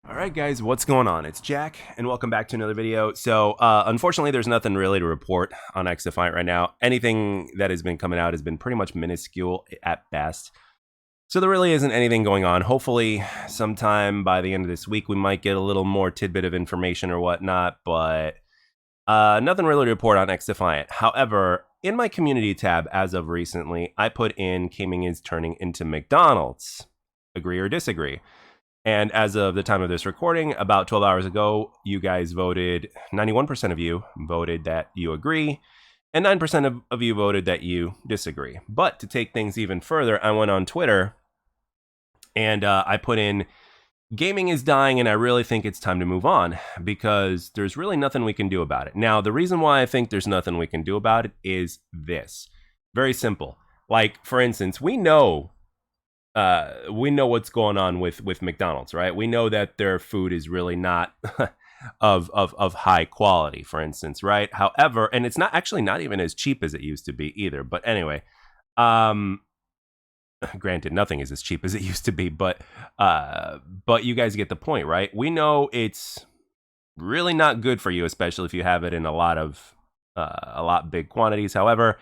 Alright guys, what's going on? It's Jack, and welcome back to another video. So, unfortunately, there's nothing really to report on XDefiant right now. Anything that has been coming out has been pretty much minuscule at best. So there really isn't anything going on. Hopefully, sometime by the end of this week, we might get a little more tidbit of information or whatnot, but nothing really to report on XDefiant. However, in my community tab, as of recently, I put in gaming is turning into McDonald's. Agree or disagree? And as of the time of this recording, about 12 hours ago, you guys voted, 91% of you voted that you agree, and 9% of you voted that you disagree. But to take things even further, I went on Twitter and I put in, gaming is dying and I really think it's time to move on because there's really nothing we can do about it. Now, the reason why I think there's nothing we can do about it is this. Very simple. Like, for instance, we know what's going on with McDonald's, right? We know that their food is really not of high quality, for instance, right? However, and it's not even as cheap as it used to be either. But anyway, granted, nothing is as cheap as it used to be, but you guys get the point, right? We know it's really not good for you, especially if you have it in a lot big quantities. However,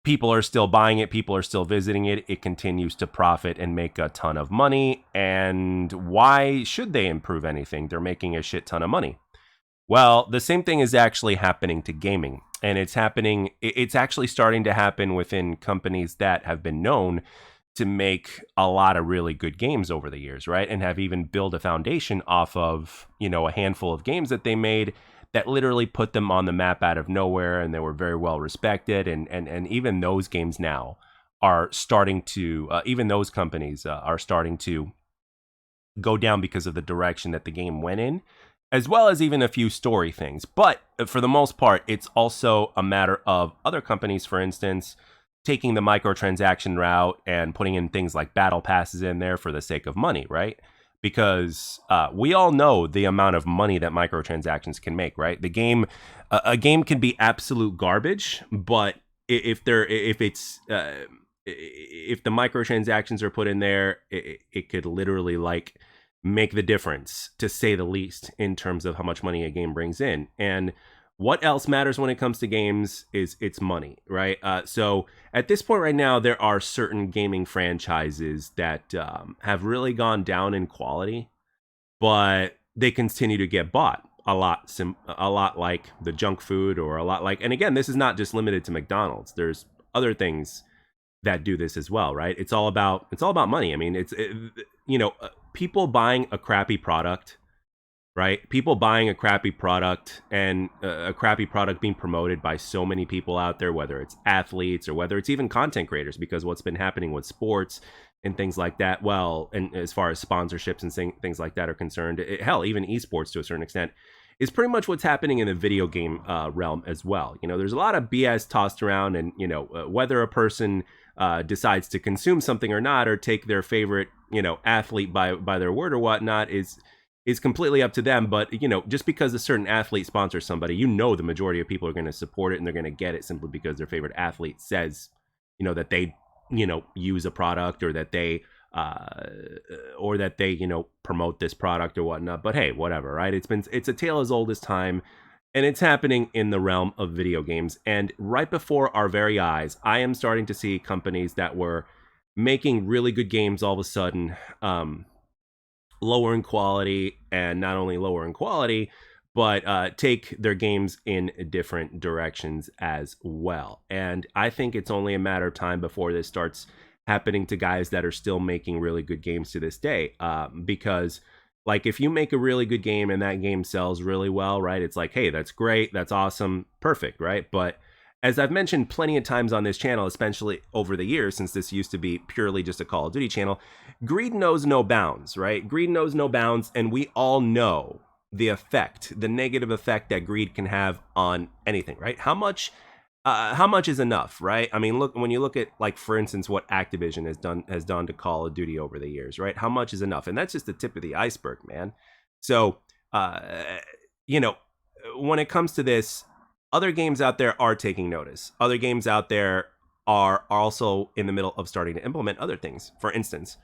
people are still buying it. People are still visiting it. It continues to profit and make a ton of money. And why should they improve anything? They're making a shit ton of money. Well, the same thing is actually happening to gaming. And it's actually starting to happen within companies that have been known to make a lot of really good games over the years, right? And have even built a foundation off of, a handful of games that they made that literally put them on the map out of nowhere, and they were very well respected. And even those games now are starting to, even those companies are starting to go down because of the direction that the game went in, as well as even a few story things. But for the most part, it's also a matter of other companies, for instance, taking the microtransaction route and putting in things like battle passes in there for the sake of money, right? Because we all know the amount of money that microtransactions can make, right? A game can be absolute garbage, but if the microtransactions are put in there, it could literally like make the difference, to say the least, in terms of how much money a game brings in. And what else matters when it comes to games is it's money, right? So at this point right now, there are certain gaming franchises that have really gone down in quality, but they continue to get bought a lot like the junk food, or a lot like, and again, this is not just limited to McDonald's. There's other things that do this as well, right? It's all about money. I mean, people buying a crappy product, right? People buying a crappy product, and a crappy product being promoted by so many people out there, whether it's athletes or whether it's even content creators, because what's been happening with sports and things like that, well, and as far as sponsorships and things like that are concerned, hell, even esports to a certain extent, is pretty much what's happening in the video game realm as well. There's a lot of BS tossed around, and whether a person decides to consume something or not, or take their favorite athlete by their word or whatnot, is completely up to them. But just because a certain athlete sponsors somebody, the majority of people are going to support it, and they're going to get it simply because their favorite athlete says that they use a product, or that they promote this product or whatnot. But hey, whatever, right? It's a tale as old as time, and it's happening in the realm of video games. And right before our very eyes, I am starting to see companies that were making really good games all of a sudden lower in quality, and not only lower in quality, but take their games in different directions as well. And I think it's only a matter of time before this starts happening to guys that are still making really good games to this day. Because like, if you make a really good game and that game sells really well, right? It's like, hey, that's great, that's awesome, perfect, right? But as I've mentioned plenty of times on this channel, especially over the years, since this used to be purely just a Call of Duty channel, greed knows no bounds, right? Greed knows no bounds, and we all know the negative effect that greed can have on anything, right? How much is enough, right? I mean, when you look at, like, for instance, what Activision has done to Call of Duty over the years, right? How much is enough? And that's just the tip of the iceberg, man. So, when it comes to this, other games out there are taking notice. Other games out there are also in the middle of starting to implement other things. For instance,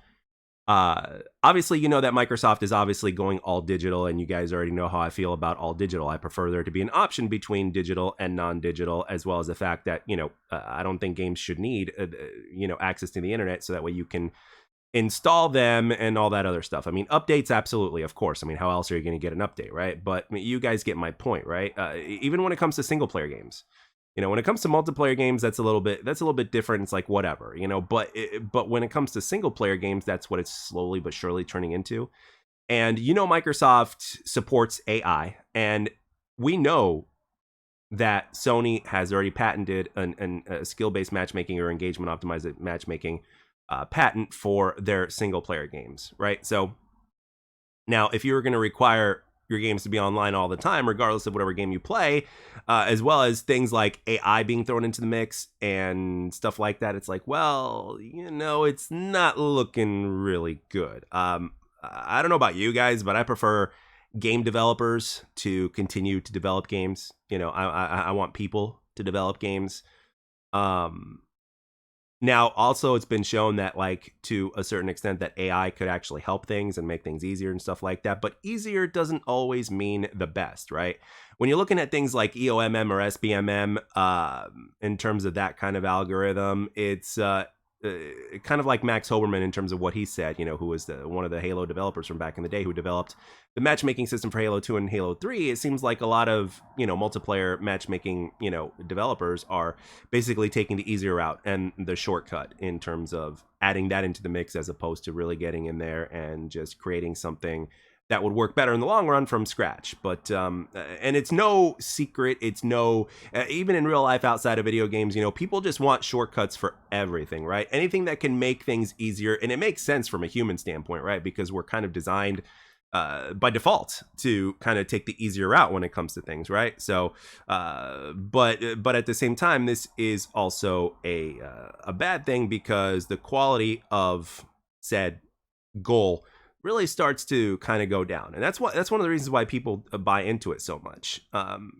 Obviously, you know that Microsoft is obviously going all digital, and you guys already know how I feel about all digital. I prefer there to be an option between digital and non-digital, as well as the fact that, I don't think games should need, access to the internet, so that way you can install them and all that other stuff. I mean, updates, absolutely, of course. I mean, how else are you going to get an update, right? But I mean, you guys get my point, right? Even when it comes to single player games, when it comes to multiplayer games, that's a little bit different. It's like whatever, but when it comes to single player games, that's what it's slowly but surely turning into. And Microsoft supports AI, and we know that Sony has already patented a skill-based matchmaking or engagement optimized matchmaking patent for their single player games, right? So now, if you were going to require your games to be online all the time, regardless of whatever game you play, as well as things like AI being thrown into the mix and stuff like that, it's like, well, it's not looking really good. I don't know about you guys, but I prefer game developers to continue to develop games. I want people to develop games. Now, also, it's been shown that, like, to a certain extent, that AI could actually help things and make things easier and stuff like that. But easier doesn't always mean the best, right? When you're looking at things like EOMM or SBMM, in terms of that kind of algorithm, it's kind of like Max Hoberman in terms of what he said, who was one of the Halo developers from back in the day who developed the matchmaking system for Halo 2 and Halo 3. It seems like a lot of, multiplayer matchmaking, developers are basically taking the easier route and the shortcut in terms of adding that into the mix, as opposed to really getting in there and just creating something that would work better in the long run from scratch. But and it's no secret, it's no even in real life outside of video games, people just want shortcuts for everything, right? Anything that can make things easier. And it makes sense from a human standpoint, right? Because we're kind of designed by default to kind of take the easier route when it comes to things, right? So but at the same time, this is also a bad thing, because the quality of said goal really starts to kind of go down. And that's one of the reasons why people buy into it so much.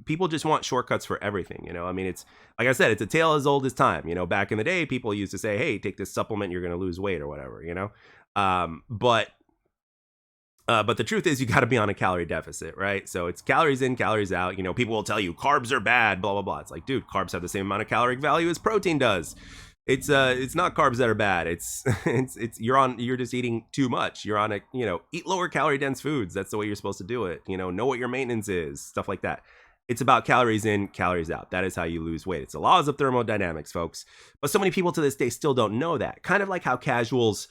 People just want shortcuts for everything. I mean, it's like I said, it's a tale as old as time. Back in the day, people used to say, hey, take this supplement, you're going to lose weight or whatever, but the truth is, you got to be on a calorie deficit, right? So it's calories in, calories out. People will tell you carbs are bad, blah, blah, blah. It's like, dude, carbs have the same amount of caloric value as protein does. It's not carbs that are bad. It's you're just eating too much. You're on eat lower calorie dense foods. That's the way you're supposed to do it. Know what your maintenance is, stuff like that. It's about calories in, calories out. That is how you lose weight. It's the laws of thermodynamics, folks. But so many people to this day still don't know that. Kind of like how casuals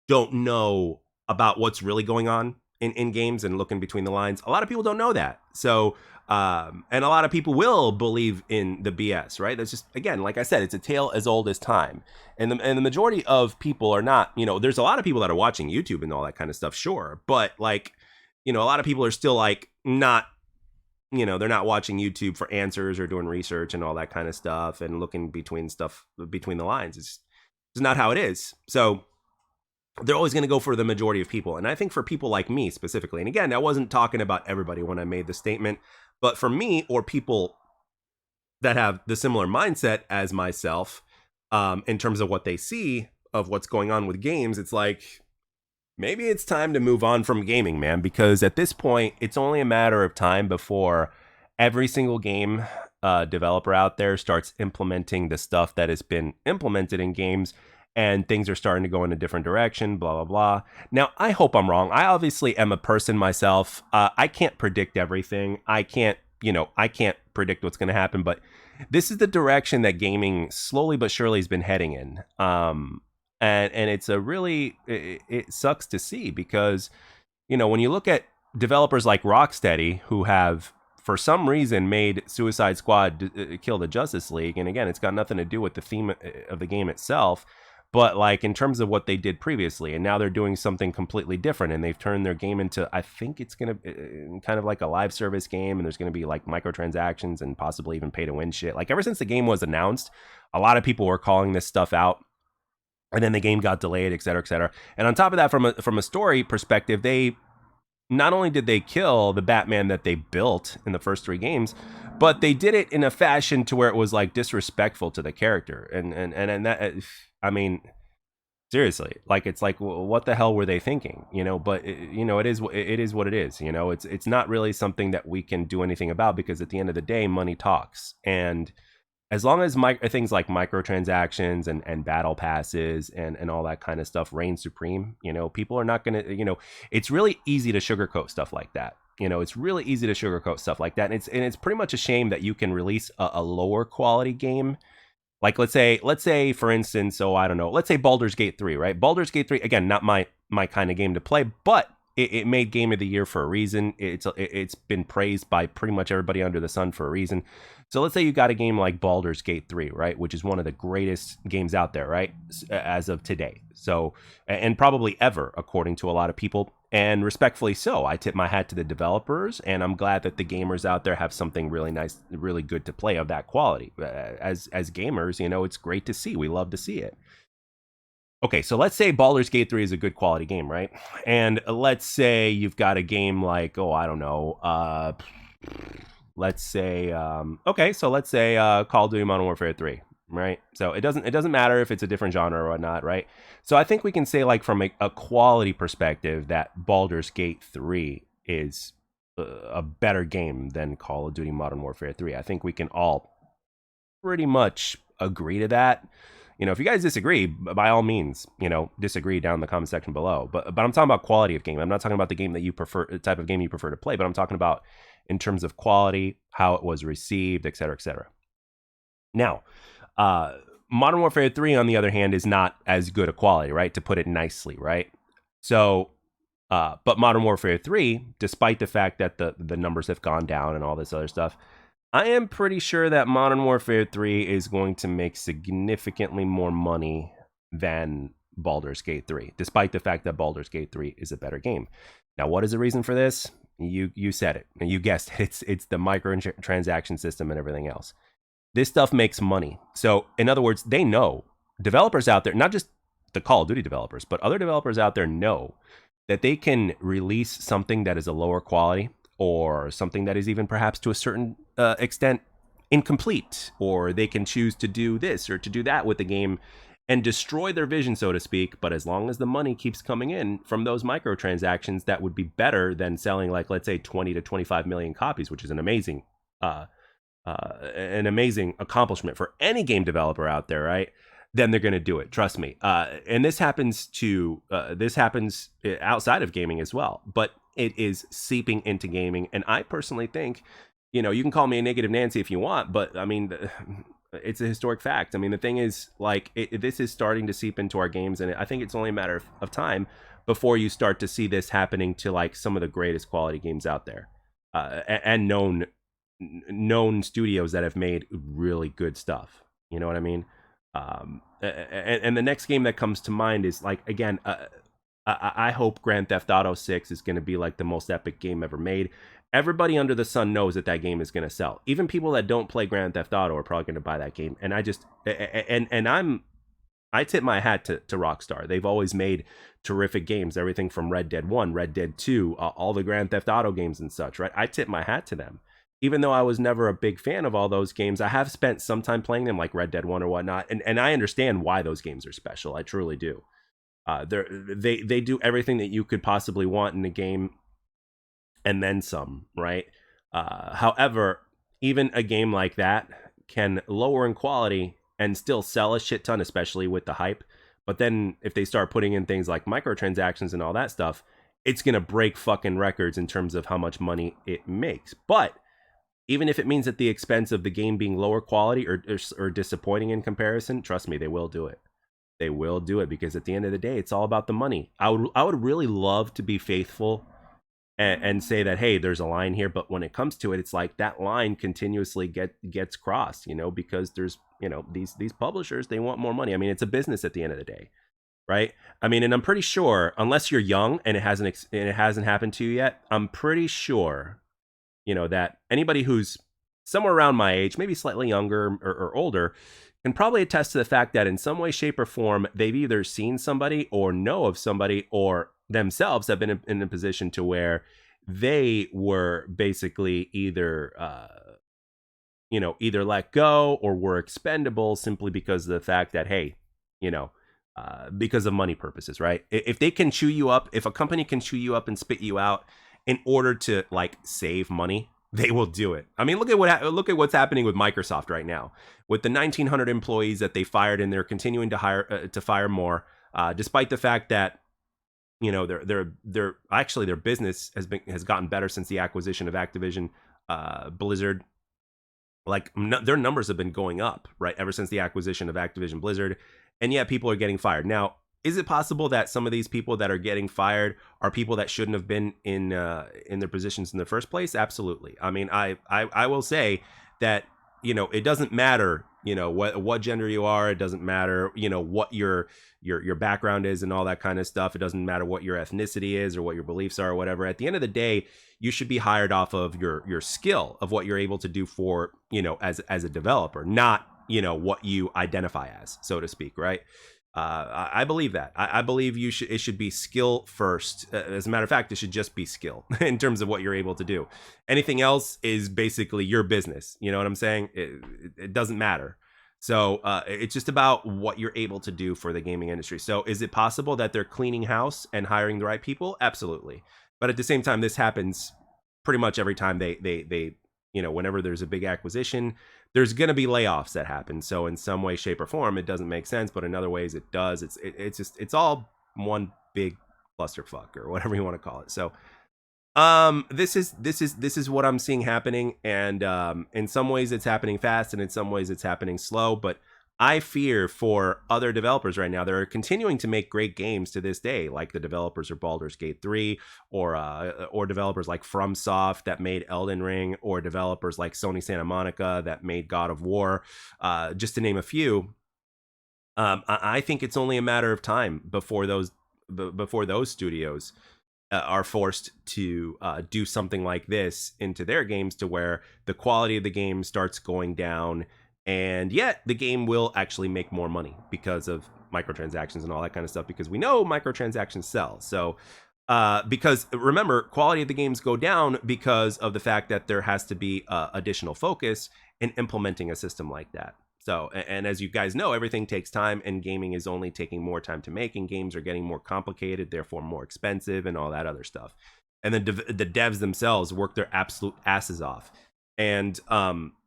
don't know about what's really going on in games and looking between the lines. A lot of people don't know that. So and a lot of people will believe in the BS, right? That's just, again, like I said, it's a tale as old as time. And the majority of people are not, there's a lot of people that are watching YouTube and all that kind of stuff, sure. But like, a lot of people are still like not, they're not watching YouTube for answers or doing research and all that kind of stuff and looking between the lines. It's not how it is. So they're always going to go for the majority of people. And I think for people like me specifically, and again, I wasn't talking about everybody when I made the statement, but for me, or people that have the similar mindset as myself, in terms of what they see of what's going on with games, it's like, maybe it's time to move on from gaming, man, because at this point, it's only a matter of time before every single game developer out there starts implementing the stuff that has been implemented in games, and things are starting to go in a different direction, blah, blah, blah. Now, I hope I'm wrong. I obviously am a person myself. I can't predict everything. I can't predict what's going to happen, but this is the direction that gaming slowly but surely has been heading in. And it's it sucks to see, because, when you look at developers like Rocksteady, who have, for some reason, made Suicide Squad kill the Justice League. And again, it's got nothing to do with the theme of the game itself, but like in terms of what they did previously, and now they're doing something completely different, and they've turned their game into, I think it's going to kind of like a live service game, and there's going to be like microtransactions and possibly even pay to win shit. Like ever since the game was announced, a lot of people were calling this stuff out, and then the game got delayed, et cetera, et cetera. And on top of that, from a story perspective, they not only did they kill the Batman that they built in the first 3 games, but they did it in a fashion to where it was like disrespectful to the character. And that, I mean, Seriously, like it's like what the hell were they thinking, but it is what it is. It's not really something that we can do anything about, because at the end of the day, money talks. And as long as things like microtransactions and battle passes and all that kind of stuff reign supreme, people are not gonna, it's really easy to sugarcoat stuff like that. It's really easy to sugarcoat stuff like that. And it's pretty much a shame that you can release a lower quality game. Like let's say for instance, I don't know, let's say Baldur's Gate 3, right? Baldur's Gate 3, again, not my kind of game to play, but it made Game of the Year for a reason. It's been praised by pretty much everybody under the sun for a reason. So let's say you got a game like Baldur's Gate 3, right, which is one of the greatest games out there, right, as of today. So, and probably ever, according to a lot of people. And respectfully so, I tip my hat to the developers, and I'm glad that the gamers out there have something really nice, really good to play of that quality. As gamers, it's great to see. We love to see it. Okay, so let's say Baldur's Gate 3 is a good quality game, right? And let's say you've got a game like, I don't know, let's say, okay, so let's say Call of Duty Modern Warfare 3, right? So it doesn't matter if it's a different genre or whatnot, right? So I think we can say, like, from a quality perspective, that Baldur's Gate 3 is a better game than Call of Duty Modern Warfare 3. I think we can all pretty much agree to that. If you guys disagree, by all means, disagree down in the comment section below. But I'm talking about quality of game. I'm not talking about the game that you prefer, the type of game you prefer to play, but I'm talking about in terms of quality, how it was received, et cetera, et cetera. Now, Modern Warfare 3, on the other hand, is not as good a quality, right? To put it nicely, right? So, but Modern Warfare 3, despite the fact that the numbers have gone down and all this other stuff, I am pretty sure that Modern Warfare 3 is going to make significantly more money than Baldur's Gate 3, despite the fact that Baldur's Gate 3 is a better game. Now, what is the reason for this? You said it, and you guessed it. It's the microtransaction system and everything else. This stuff makes money. So, in other words, they know, developers out there, not just the Call of Duty developers, but other developers out there know that they can release something that is a lower quality, or something that is even perhaps to a certain extent incomplete, or they can choose to do this or to do that with the game and destroy their vision, so to speak. But as long as the money keeps coming in from those microtransactions, that would be better than selling, like, let's say 20 to 25 million copies, which is an amazing accomplishment for any game developer out there, right? Then they're going to do it. Trust me. And this happens outside of gaming as well, but it is seeping into gaming. And I personally think, you can call me a negative Nancy if you want, but I mean, it's a historic fact. I mean, the thing is, like, this is starting to seep into our games, and I think it's only a matter of time before you start to see this happening to, like, some of the greatest quality games out there, and known studios that have made really good stuff. You know what I mean? And the next game that comes to mind is, like, again, I hope Grand Theft Auto 6 is going to be like the most epic game ever made. Everybody under the sun knows that game is going to sell. Even people that don't play Grand Theft Auto are probably going to buy that game. And I tip my hat to Rockstar. They've always made terrific games. Everything from Red Dead 1, Red Dead 2, all the Grand Theft Auto games and such, right? I tip my hat to them. Even though I was never a big fan of all those games, I have spent some time playing them, like Red Dead 1 or whatnot. And I understand why those games are special. I truly do. They do everything that you could possibly want in a game, and then some, right? However, even a game like that can lower in quality and still sell a shit ton, especially with the hype. But then if they start putting in things like microtransactions and all that stuff, it's going to break fucking records in terms of how much money it makes. But even if it means at the expense of the game being lower quality or disappointing in comparison, trust me, they will do it. They will do it, because at the end of the day, it's all about the money. I would really love to be faithful and say that, hey, there's a line here, but when it comes to it, it's like that line continuously gets crossed, because there's, these publishers, they want more money. I mean, it's a business at the end of the day, right? I mean, and I'm pretty sure, unless you're young and it hasn't happened to you yet, I'm pretty sure, that anybody who's somewhere around my age, maybe slightly younger or older, can probably attest to the fact that in some way, shape, or form, they've either seen somebody or know of somebody, or themselves have been in a position to where they were basically either either let go or were expendable, simply because of the fact that, hey, because of money purposes, right? If they can chew you up, if a company can chew you up and spit you out in order to like save money, they will do it. I mean, look at what's happening with Microsoft right now, with the 1,900 employees that they fired, and they're continuing to fire more, despite the fact that their business has gotten better since the acquisition of Activision Blizzard. Like their numbers have been going up, right, ever since the acquisition of Activision Blizzard, and yet people are getting fired. Now, is it possible that some of these people that are getting fired are people that shouldn't have been in their positions in the first place? Absolutely. I mean, I will say that it doesn't matter what gender you are. It doesn't matter what your background is and all that kind of stuff. It doesn't matter what your ethnicity is or what your beliefs are or whatever. At the end of the day, you should be hired off of your skill of what you're able to do for as a developer, not what you identify as, so to speak, right? I believe that. I believe it should be skill first. As a matter of fact, it should just be skill in terms of what you're able to do. Anything else is basically your business. You know what I'm saying? It doesn't matter. So it's just about what you're able to do for the gaming industry. So is it possible that they're cleaning house and hiring the right people? Absolutely. But at the same time, this happens pretty much every time they whenever there's a big acquisition, there's going to be layoffs that happen. So in some way, shape, or form, it doesn't make sense, but in other ways it does. It's all one big clusterfuck or whatever you want to call it. So this is what I'm seeing happening, and in some ways it's happening fast, and in some ways it's happening slow. But I fear for other developers right now that are continuing to make great games to this day, like the developers of Baldur's Gate 3, or developers like FromSoft that made Elden Ring, or developers like Sony Santa Monica that made God of War, just to name a few. I think it's only a matter of time before those studios are forced to do something like this into their games, to where the quality of the game starts going down, and yet the game will actually make more money because of microtransactions and all that kind of stuff, because we know microtransactions sell. So because remember, quality of the games go down because of the fact that there has to be additional focus in implementing a system like that. So, and as you guys know, everything takes time, and gaming is only taking more time to make, and games are getting more complicated, therefore more expensive, and all that other stuff. And then the devs themselves work their absolute asses off. And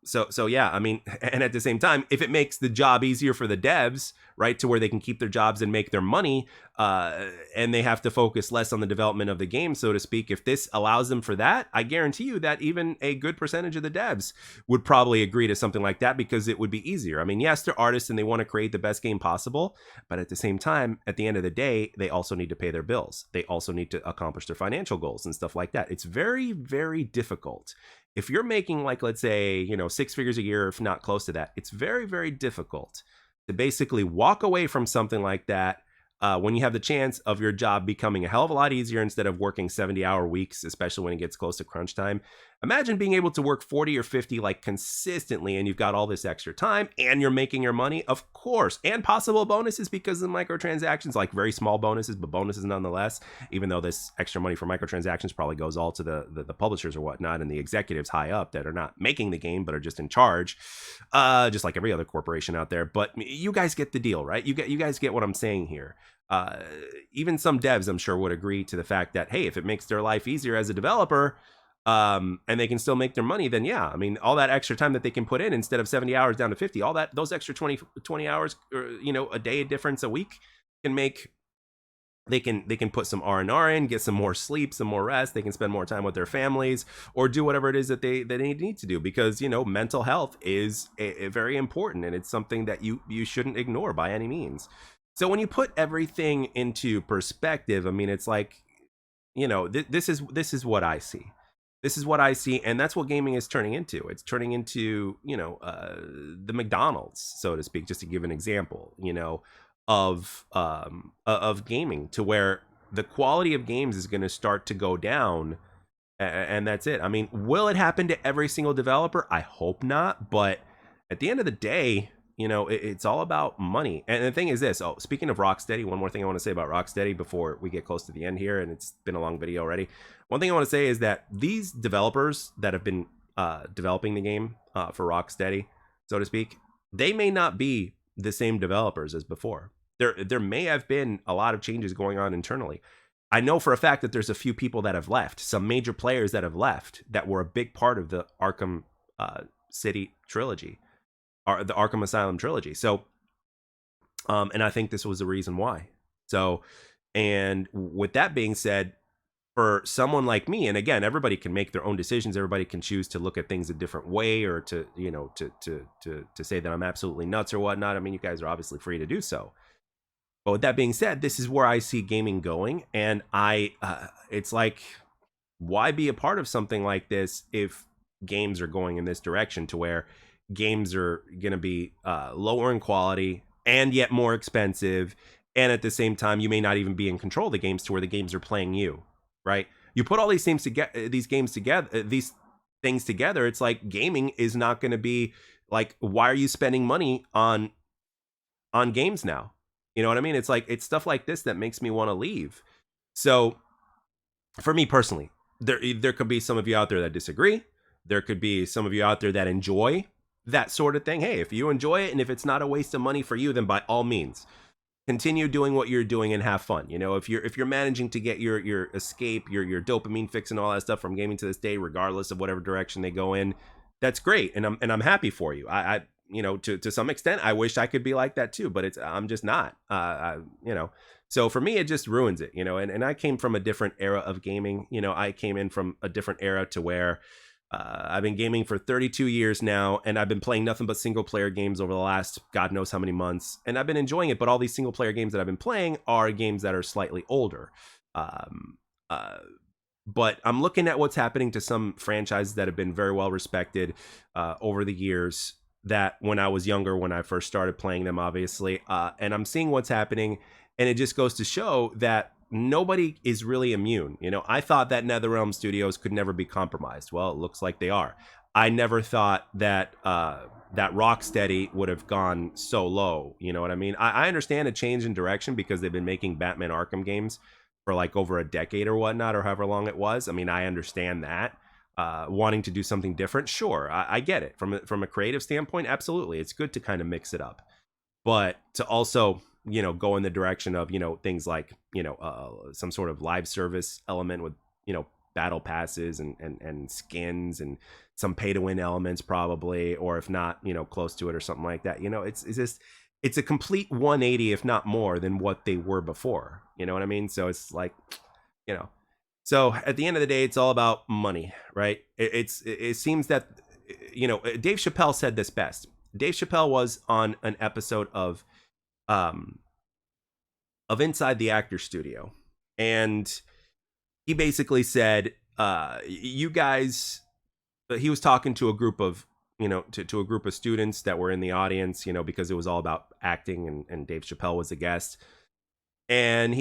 so yeah, I mean, and at the same time, if it makes the job easier for the devs, right, to where they can keep their jobs and make their money, and they have to focus less on the development of the game, so to speak, if this allows them for that, I guarantee you that even a good percentage of the devs would probably agree to something like that, because it would be easier. I mean, yes, they're artists and they want to create the best game possible, but at the same time, at the end of the day, they also need to pay their bills. They also need to accomplish their financial goals and stuff like that. It's very, very difficult. If you're making, like, let's say, 6 figures a year, if not close to that, it's very, very difficult to basically walk away from something like that when you have the chance of your job becoming a hell of a lot easier instead of working 70-hour weeks, especially when it gets close to crunch time. Imagine being able to work 40 or 50 like consistently, and you've got all this extra time, and you're making your money, of course, and possible bonuses because of microtransactions, like very small bonuses, but bonuses nonetheless, even though this extra money for microtransactions probably goes all to the publishers or whatnot, and the executives high up that are not making the game but are just in charge, just like every other corporation out there. But you guys get the deal, right? You guys get what I'm saying here. Even some devs, I'm sure, would agree to the fact that, hey, if it makes their life easier as a developer, and they can still make their money, then yeah, I mean, all that extra time that they can put in, instead of 70 hours down to 50, all that, those extra 20 hours, or, a day difference a week, can make, they can put some R&R in, get some more sleep, some more rest. They can spend more time with their families, or do whatever it is that they need to do, because mental health is a very important, and it's something that you shouldn't ignore by any means. So when you put everything into perspective, I mean, it's like, this is what I see. This is what I see, and that's what gaming is turning into. It's turning into, the McDonald's, so to speak, just to give an example, of gaming, to where the quality of games is going to start to go down, and that's it. I mean, will it happen to every single developer? I hope not, but at the end of the day, it's all about money. And the thing is this. Oh, speaking of Rocksteady, one more thing I want to say about Rocksteady before we get close to the end here, and it's been a long video already. One thing I want to say is that these developers that have been developing the game for Rocksteady, so to speak, they may not be the same developers as before. there may have been a lot of changes going on internally. I know for a fact that there's a few people that have left, some major players that have left that were a big part of the Arkham City trilogy, or the Arkham Asylum trilogy. So, and I think this was the reason why. So, and with that being said, for someone like me, and again, everybody can make their own decisions. Everybody can choose to look at things a different way, or to, you know, to say that I'm absolutely nuts or whatnot. I mean, you guys are obviously free to do so. But with that being said, this is where I see gaming going, and it's like, why be a part of something like this if games are going in this direction, to where games are going to be lower in quality and yet more expensive, and at the same time you may not even be in control of the games, to where the games are playing you, right? You put all these things together, these things together, it's like gaming is not going to be like, why are you spending money on games now? You know what I mean? It's like, it's stuff like this that makes me want to leave. So for me personally, there could be some of you out there that disagree. There could be some of you out there that enjoy that sort of thing. Hey, if you enjoy it and if it's not a waste of money for you, then by all means, continue doing what you're doing and have fun. You know, if you're managing to get your escape, your dopamine fix and all that stuff from gaming to this day, regardless of whatever direction they go in, that's great, and I'm happy for you. I you know, to some extent, I wish I could be like that too, but I'm just not. You know, so for me, it just ruins it. You know, and I came from a different era of gaming. You know, I came in from a different era to where I've been gaming for 32 years now, and I've been playing nothing but single player games over the last God knows how many months, and I've been enjoying it. But all these single player games that I've been playing are games that are slightly older. Um, uh, but I'm looking at what's happening to some franchises that have been very well respected over the years, that when I was younger, when I first started playing them, obviously, and I'm seeing what's happening, and it just goes to show that nobody is really immune. You know, I thought that NetherRealm Studios could never be compromised. Well, it looks like they are. I never thought that that Rocksteady would have gone so low. You know what I mean? I understand a change in direction because they've been making Batman Arkham games for like over a decade or whatnot, or however long it was. I mean, I understand that. Wanting to do something different, sure, I get it. From a creative standpoint, absolutely, it's good to kind of mix it up, but to also, you know, go in the direction of, you know, things like, you know, some sort of live service element with, you know, battle passes and skins and some pay to win elements probably, or if not, you know, close to it or something like that. You know, it's just, it's a complete 180, if not more, than what they were before. You know what I mean? So it's like, you know, so at the end of the day, it's all about money, right? It seems that, you know, Dave Chappelle said this best. Dave Chappelle was on an episode um of Inside the Actor Studio, and he basically said, you guys, he was talking to a group of, you know, to a group of students that were in the audience, you know, because it was all about acting, and Dave Chappelle was a guest, and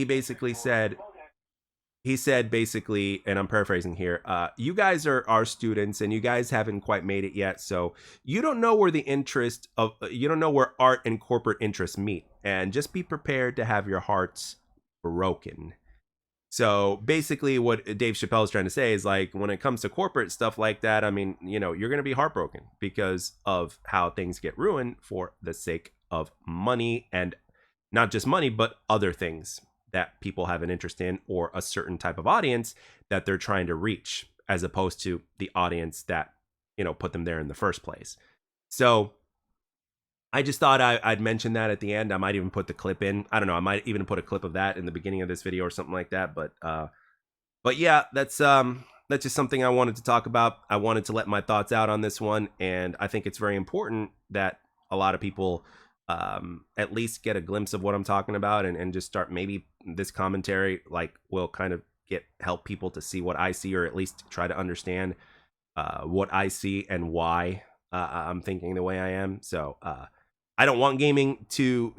he said basically, and I'm paraphrasing here, you guys are our students and you guys haven't quite made it yet. So you don't know where you don't know where art and corporate interests meet. And just be prepared to have your hearts broken. So basically what Dave Chappelle is trying to say is, like, when it comes to corporate stuff like that, I mean, you know, you're going to be heartbroken because of how things get ruined for the sake of money, and not just money, but other things that people have an interest in, or a certain type of audience that they're trying to reach, as opposed to the audience that, you know, put them there in the first place. So I just thought I'd mention that at the end. I might even put the clip in. I don't know. I might even put a clip of that in the beginning of this video or something like that. But yeah, that's just something I wanted to talk about. I wanted to let my thoughts out on this one, and I think it's very important that a lot of people at least get a glimpse of what I'm talking about, and just start, maybe this commentary like will kind of help people to see what I see, or at least try to understand what I see and why I'm thinking the way I am. So I don't want gaming to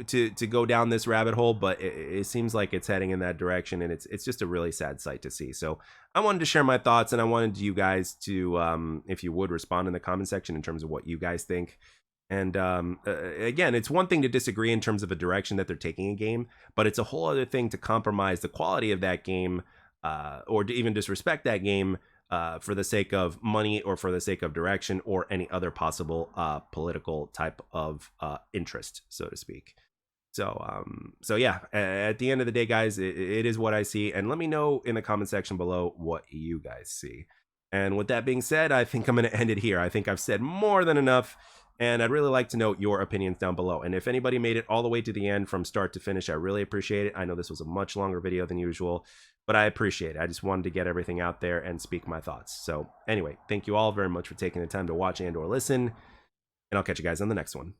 go down this rabbit hole, but it seems like it's heading in that direction, and it's just a really sad sight to see. So I wanted to share my thoughts, and I wanted you guys to, if you would, respond in the comment section in terms of what you guys think. And again, it's one thing to disagree in terms of a direction that they're taking a game, but it's a whole other thing to compromise the quality of that game, or to even disrespect that game for the sake of money, or for the sake of direction, or any other possible political type of interest, so to speak. So yeah, at the end of the day, guys, it is what I see. And let me know in the comment section below what you guys see. And with that being said, I think I'm going to end it here. I think I've said more than enough. And I'd really like to know your opinions down below. And if anybody made it all the way to the end from start to finish, I really appreciate it. I know this was a much longer video than usual, but I appreciate it. I just wanted to get everything out there and speak my thoughts. So anyway, thank you all very much for taking the time to watch and or listen. And I'll catch you guys on the next one.